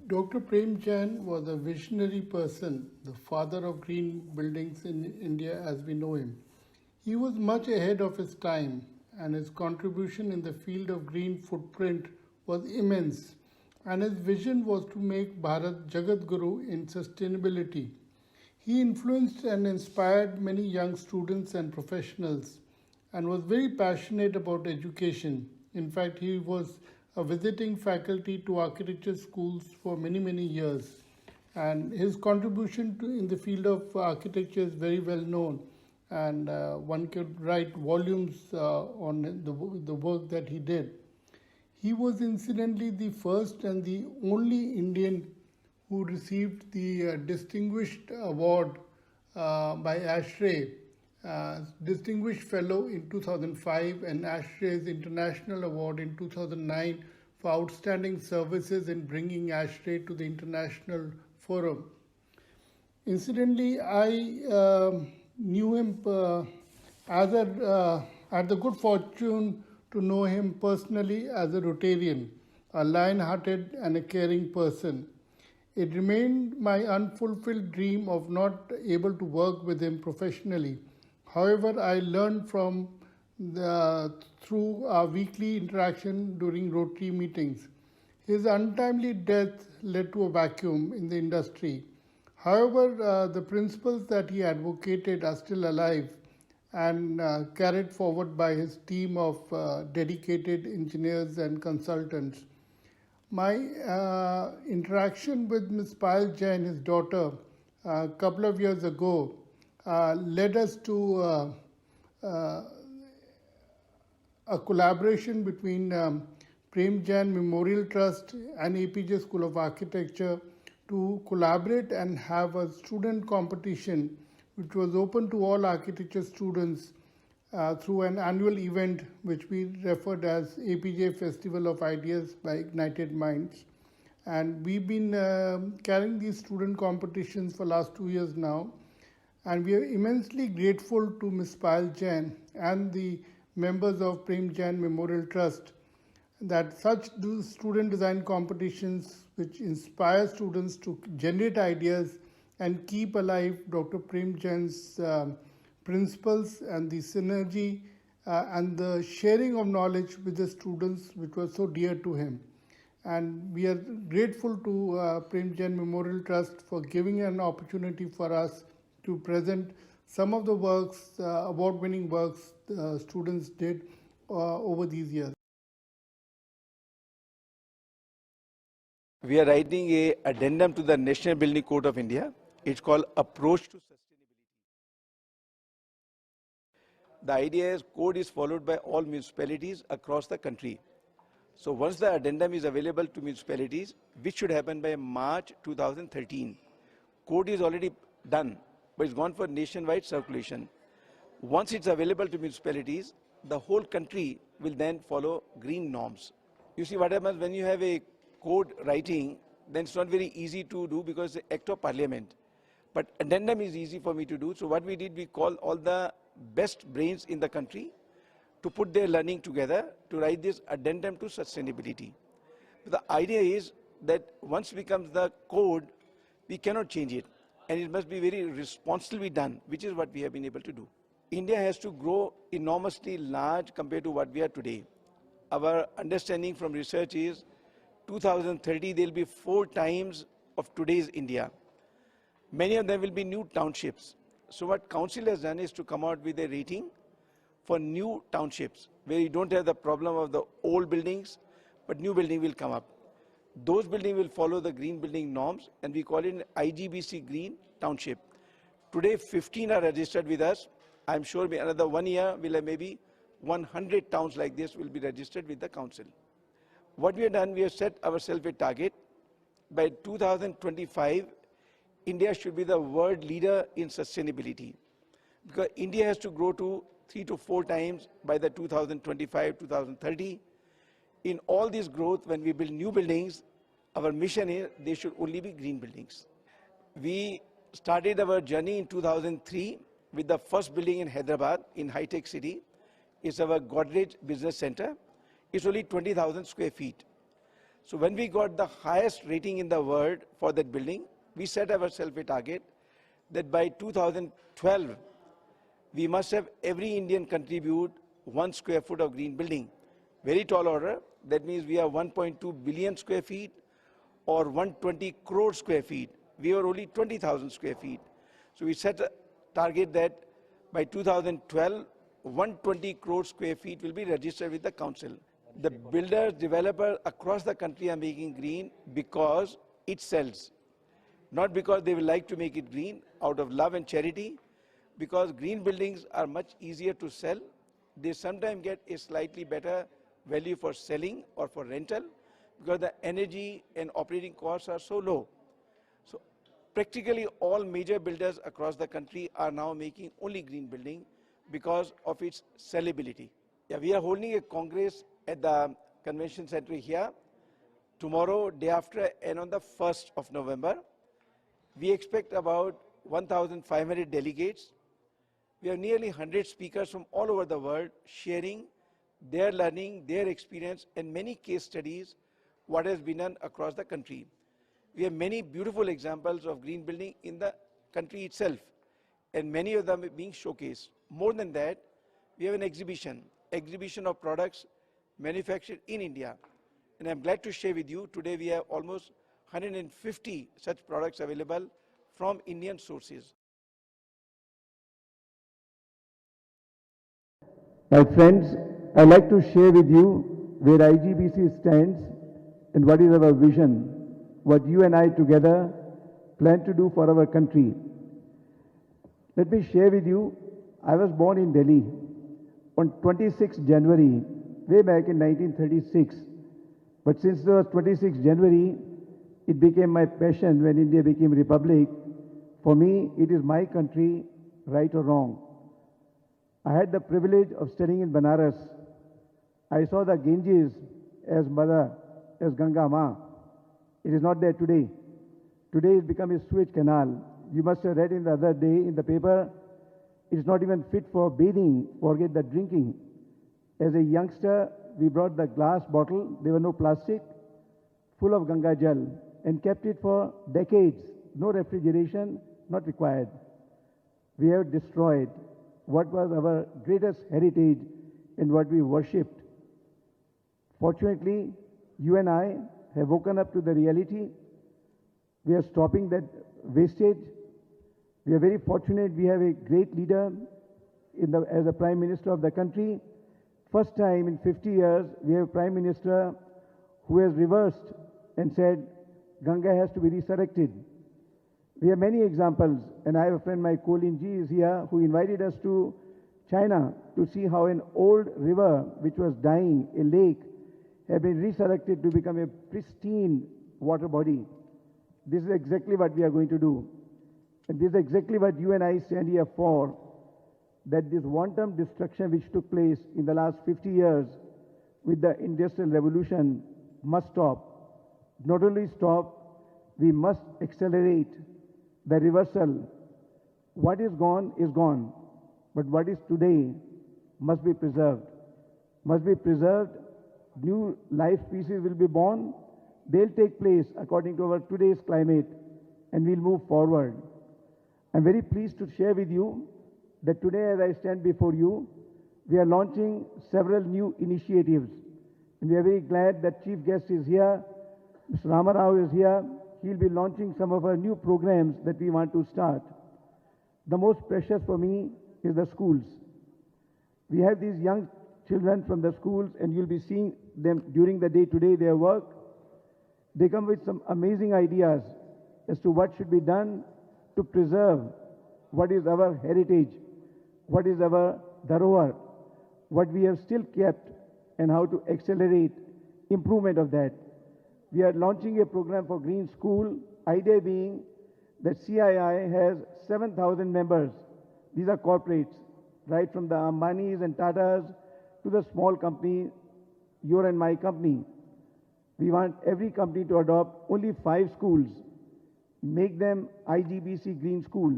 Dr. Prem Chand was a visionary person, the father of green buildings in India as we know him. He was much ahead of his time, and his contribution in the field of green footprint was immense. And his vision was to make Bharat Jagat Guru in sustainability. He influenced and inspired many young students and professionals and was very passionate about education. In fact, he was a visiting faculty to architecture schools for many, many years. And his contribution in the field of architecture is very well known. And one could write volumes on the work that he did. He was incidentally the first and the only Indian who received the Distinguished Award by ASHRAE, Distinguished Fellow in 2005, and ASHRAE's International Award in 2009 for outstanding services in bringing ASHRAE to the international forum. Incidentally, I knew him had the good fortune to know him personally as a Rotarian, a lion-hearted and a caring person. It remained my unfulfilled dream of not able to work with him professionally. However, I learned through our weekly interaction during Rotary meetings. His untimely death led to a vacuum in the industry. However, the principles that he advocated are still alive and carried forward by his team of dedicated engineers and consultants. My interaction with Ms. Payal Jain, his daughter, a couple of years ago, led us to a collaboration between Prem Jain Memorial Trust and APJ School of Architecture to collaborate and have a student competition which was open to all architecture students through an annual event which we referred as APJ Festival of Ideas by Ignited Minds. And we've been carrying these student competitions for last 2 years now. And we are immensely grateful to Ms. Payal Jain and the members of Prem Jain Memorial Trust that such student design competitions which inspire students to generate ideas and keep alive Dr. Prem Jain's principles and the synergy and the sharing of knowledge with the students which was so dear to him. And we are grateful to Prem Jain Memorial Trust for giving an opportunity for us to present some of the works, award-winning works students did over these years. We are writing an addendum to the National Building Code of India. It's called Approach to Sustainability. The idea is code is followed by all municipalities across the country. So once the addendum is available to municipalities, which should happen by March 2013, code is already done, but it's gone for nationwide circulation. Once it's available to municipalities, the whole country will then follow green norms. You see what happens when you have a code writing, then it's not very easy to do because it's the Act of Parliament. But addendum is easy for me to do. So what we did, we called all the best brains in the country to put their learning together to write this addendum to sustainability. The idea is that once it becomes the code, we cannot change it. And it must be very responsibly done, which is what we have been able to do. India has to grow enormously large compared to what we are today. Our understanding from research is 2030 there will be 4 times of today's India. Many of them will be new townships. So what council has done is to come out with a rating for new townships where you don't have the problem of the old buildings, but new building will come up. Those buildings will follow the green building norms, and we call it an IGBC Green Township. Today 15 are registered with us. I'm sure another 1 year we'll have maybe 100 towns like this will be registered with the council. What we have done, we have set ourselves a target. By 2025, India should be the world leader in sustainability. Because India has to grow to 3 to 4 times by the 2025, 2030. In all this growth, when we build new buildings, our mission is they should only be green buildings. We started our journey in 2003 with the first building in Hyderabad, in Hi-Tech City. It's our Godrej Business Center. It's only 20,000 square feet. So when we got the highest rating in the world for that building, we set ourselves a target that by 2012, we must have every Indian contribute 1 square foot of green building. Very tall order. That means we have 1.2 billion square feet or 120 crore square feet. We are only 20,000 square feet. So we set a target that by 2012, 120 crore square feet will be registered with the council. The builders, developers across the country are making green because it sells. Not because they will like to make it green, out of love and charity, because green buildings are much easier to sell. They sometimes get a slightly better value for selling or for rental because the energy and operating costs are so low. So practically all major builders across the country are now making only green building because of its sellability. Yeah, we are holding a congress at the convention center here tomorrow, day after, and on the 1st of November. We expect about 1,500 delegates. We have nearly 100 speakers from all over the world sharing their learning, their experience, and many case studies, what has been done across the country. We have many beautiful examples of green building in the country itself, and many of them are being showcased. More than that, we have an exhibition of products manufactured in India. And I'm glad to share with you, today we have almost 150 such products available from Indian sources. My friends, I'd like to share with you where IGBC stands and what is our vision, what you and I together plan to do for our country. Let me share with you, I was born in Delhi on 26 January, way back in 1936. But since it was 26 January, it became my passion when India became republic. For me, it is my country, right or wrong. I had the privilege of studying in Banaras. I saw the Ganges as mother, as Ganga Ma. It is not there today. Today it's become a Suez Canal. You must have read in the other day in the paper, it's not even fit for bathing, forget the drinking. As a youngster, we brought the glass bottle, there were no plastic, full of Ganga Jal, and kept it for decades. No refrigeration, not required. We have destroyed what was our greatest heritage and what we worshipped. Fortunately, you and I have woken up to the reality. We are stopping that wastage. We are very fortunate we have a great leader as a Prime Minister of the country. First time in 50 years, we have a Prime Minister who has reversed and said, Ganga has to be resurrected. We have many examples, and I have a friend, my Kolin Ji is here, who invited us to China to see how an old river, which was dying, a lake, had been resurrected to become a pristine water body. This is exactly what we are going to do. And this is exactly what you and I stand here for, that this wanton destruction which took place in the last 50 years with the Industrial Revolution must stop. Not only stop, we must accelerate the reversal. What is gone, but what is today must be preserved. Must be preserved. New life pieces will be born. They'll take place according to our today's climate, and we'll move forward. I'm very pleased to share with you that today, as I stand before you, we are launching several new initiatives. And we are very glad that Chief Guest is here. Mr. Ramarao is here. He'll be launching some of our new programs that we want to start. The most precious for me is the schools. We have these young children from the schools, and you'll be seeing them during the day today, their work. They come with some amazing ideas as to what should be done to preserve what is our heritage, what is our dharohar, what we have still kept, and how to accelerate improvement of that. We are launching a program for Green School, idea being that CII has 7,000 members. These are corporates, right from the Ambanis and Tatas to the small company, your and my company. We want every company to adopt only 5 schools, make them IGBC Green School.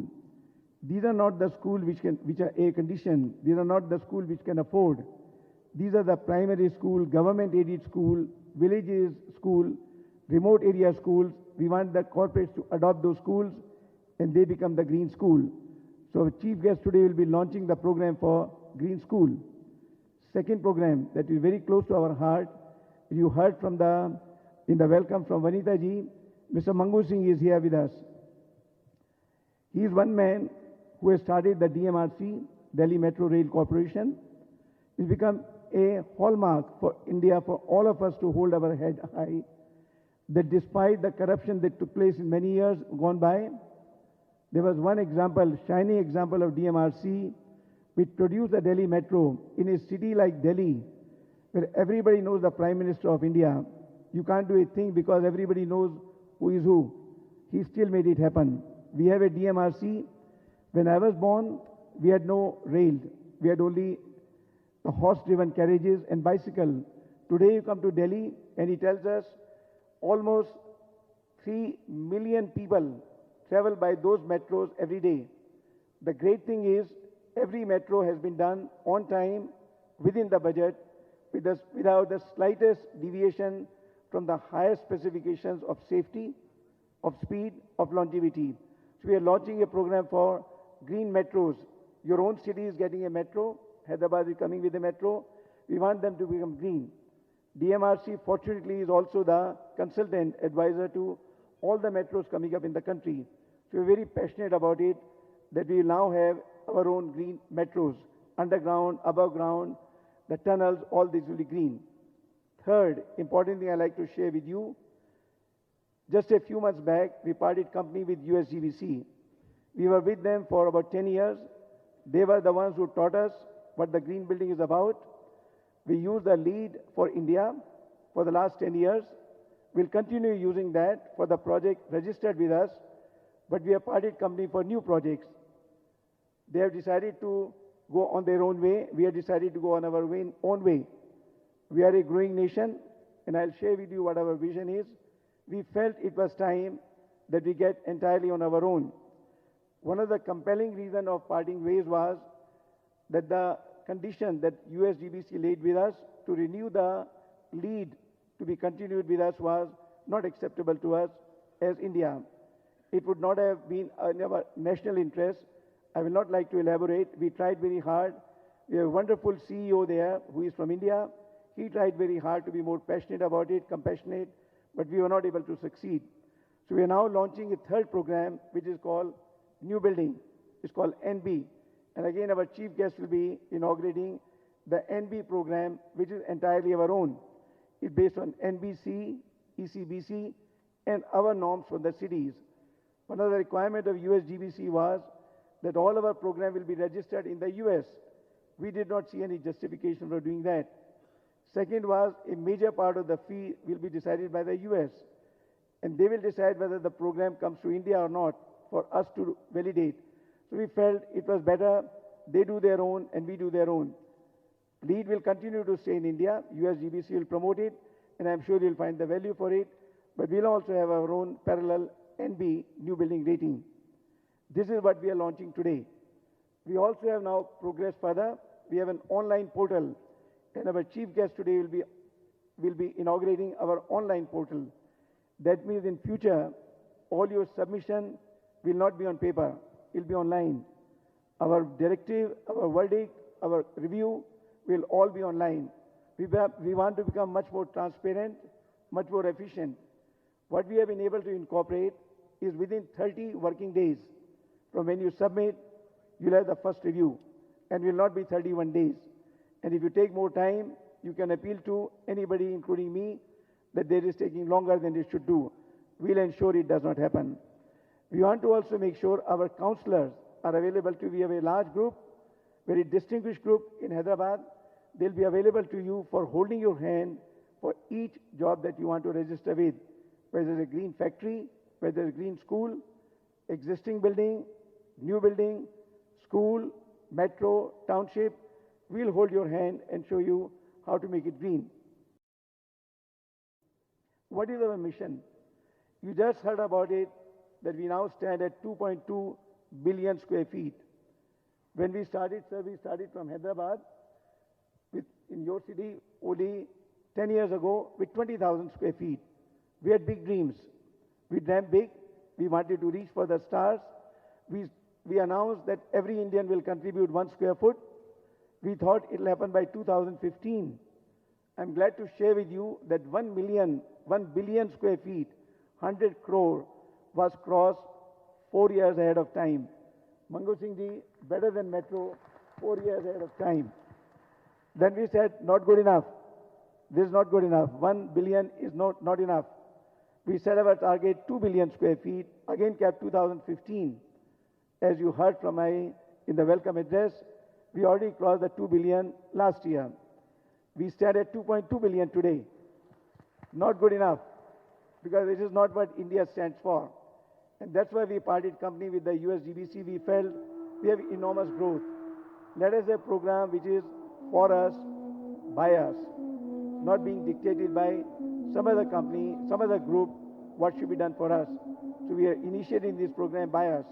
These are not the schools which are air conditioned. These are not the schools which can afford. These are the primary school, government aided school, villages school, remote area schools. We want the corporates to adopt those schools and they become the green school. So our chief guest today will be launching the program for Green School. Second program that is very close to our heart, you heard from in the welcome from Vanita ji, Mr. Mangu Singh is here with us. He is one man who has started the DMRC, Delhi Metro Rail Corporation. It's become a hallmark for India, for all of us to hold our head high, that despite the corruption that took place in many years gone by, there was one example, shining example of DMRC, which produced the Delhi Metro in a city like Delhi, where everybody knows the Prime Minister of India. You can't do a thing because everybody knows who is who. He still made it happen. We have a DMRC. When I was born, we had no rail. We had only the horse-driven carriages and bicycle. Today you come to Delhi and he tells us almost 3 million people travel by those metros every day. The great thing is every metro has been done on time, within the budget, without the slightest deviation from the highest specifications of safety, of speed, of longevity. So we are launching a program for green metros. Your own city is getting a metro. Hyderabad is coming with a metro. We want them to become green. DMRC, fortunately, is also the consultant advisor to all the metros coming up in the country. So we're very passionate about it, that we now have our own green metros, underground, above ground, the tunnels, all these will be green. Third important thing I'd like to share with you, just a few months back, we parted company with USGBC. We were with them for about 10 years. They were the ones who taught us what the green building is about. We used the lead for India for the last 10 years. We'll continue using that for the project registered with us, but we have parted company for new projects. They have decided to go on their own way. We have decided to go on our own way. We are a growing nation, and I'll share with you what our vision is. We felt it was time that we get entirely on our own. One of the compelling reasons of parting ways was that the condition that USGBC laid with us to renew the lead to be continued with us was not acceptable to us as India. It would not have been in our national interest. I will not like to elaborate. We tried very hard. We have a wonderful CEO there who is from India. He tried very hard to be more passionate about it, compassionate, but we were not able to succeed. So we are now launching a third program, which is called New Building. It's called NB. And again, our chief guest will be inaugurating the NB program, which is entirely our own. It's based on NBC, ECBC, and our norms for the cities. One of the requirements of USGBC was that all of our program will be registered in the US. We did not see any justification for doing that. Second was a major part of the fee will be decided by the US. And they will decide whether the program comes to India or not for us to validate. So we felt it was better they do their own and we do their own. LEED will continue to stay in India. USGBC will promote it, and I'm sure you'll find the value for it. But we'll also have our own parallel NB, new building rating. This is what we are launching today. We also have now progressed further. We have an online portal, and our chief guest today will be inaugurating our online portal. That means in future, all your submission will not be on paper. It will be online. Our directive, our verdict, our review will all be online. We want to become much more transparent, much more efficient. What we have been able to incorporate is within 30 working days from when you submit, you'll have the first review, and will not be 31 days. And if you take more time, you can appeal to anybody, including me, that there is taking longer than it should do. We'll ensure it does not happen. We want to also make sure our counselors are available to. We have a large group, very distinguished group in Hyderabad. They'll be available to you for holding your hand for each job that you want to register with, whether it's a green factory, whether it's a green school, existing building, new building, school, metro, township. We'll hold your hand and show you how to make it green. What is our mission? You just heard about it, that we now stand at 2.2 billion square feet. When we started, sir, we started from Hyderabad in your city only 10 years ago with 20,000 square feet. We had big dreams. We dreamt big. We wanted to reach for the stars. We announced that every Indian will contribute 1 square foot. We thought it will happen by 2015. I'm glad to share with you that 1 billion square feet, 100 crore, was crossed 4 years ahead of time. Mango Singh ji, better than metro, 4 years ahead of time. Then we said, not good enough. This is not good enough. 1 billion is not enough. We set our target 2 billion square feet, again kept 2015. As you heard from in the welcome address, we already crossed the 2 billion last year. We stand at 2.2 billion today. Not good enough, because this is not what India stands for. And that's why we parted company with the USGBC. We felt we have enormous growth. Let us have a program which is for us, by us, not being dictated by some other company, some other group, what should be done for us. So we are initiating this program by us.